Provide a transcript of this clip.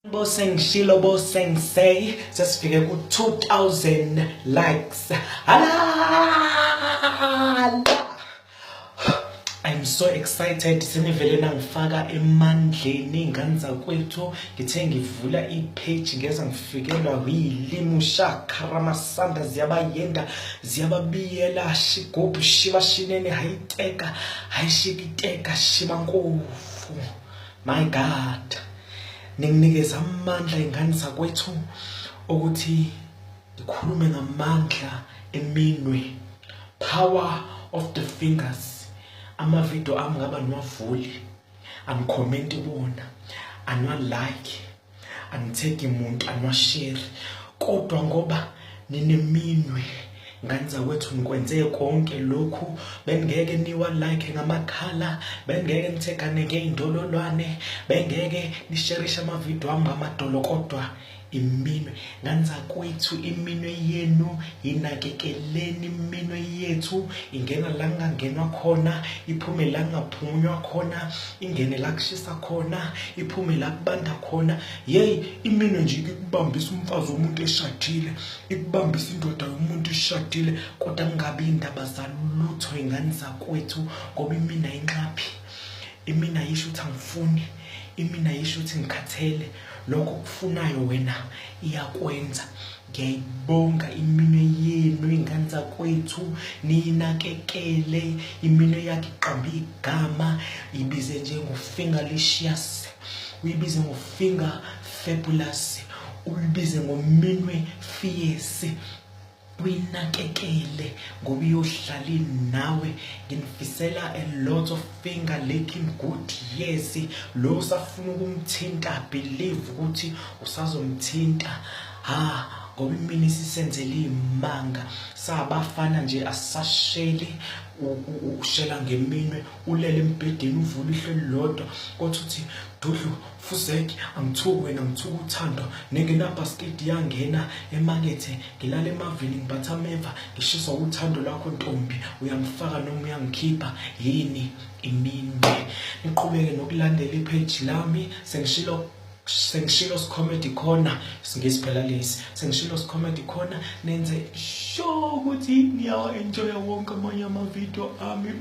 Bo Sengshilo bo Sensei sesifike ku 2000 likes. Ala! I'm so excited senivele nangifaka emandleni ingane zakwethu ngithe ngivula ipage ngeza ngifikelwa yilimi shakaramasanda ziyabayenda ziyababiyela shigobhu shiba shinene hayiteka hayishikiteka shibankofu. My God, ninginikeza amandla ingane zakwethu ukuthi ngikhulume ngamandla eminwe, power of the fingers. Ama video ami ngaba niwavuli, anicomment bona, anwa-like, anitag umuntu, anwa-share. Kodwa ngoba nineminwe ngane zakwethu nikwenze konke lokhu, bengeke niwa-like ngamakhala, bengeke nithegane ngey'ndololwane, bengeke nisharishe amavidiyo ami ngamadolo. Kodwa iminwe ngane zakwethu, iminwe yenu inakekeleni. Iminwe yethu ingena la kungangenwa khona, iphume la kungaphunywa khona, ingene la kushisa khona, iphume la kubanda khona. Yey, iminwe nje ikubambisa umfazi womuntu eshadile, ikubambisa indoda yomuntu eshadile. Kodwa kungabi indaba zalutho ingane zakwethu, ngoba imina ayinqaphi, imina ayisho ukuthi angifuni, imina ayisho ukuthi ngikhathele. Lokho kufunayo wena iyakwenza. Ngiyayibonga iminwe yenu ingane zakwethu, niyinakekele. Iminwe yakhe iqambe igama, ibize njengo-fingerlicious, uyibize ngo-finger fabulous, uyibize ngominwe fierce. Uyinakekele ngoba iyohlala nawe. Nginifisela a lot of finger licking good years. Lo usafuna ukumthinta, believe ukuthi usazomthinta. Ngoba imini isisenzele imanga, sabafana nje asasheli ushela ngeminwe, ulele embedeni uvula ihlelo lodwa kodwa uthi Dudlu Fuzeki angithuki wena ngithuka uthando, nengenabasket yangena emakethe, ngilala emavini ngibatha ameva, ngishiswa uthando lwakho ntombi, uyangifaka noma uyangikhipha yini iminwe. Niqhubeke nokulandela ipage lami Sengshilo's Comedy Corner, ngisiphela lesi Sengshilo's Comedy Corner. Nenze sure ukuthi niyawa enjoy wonke amanye ama video ami.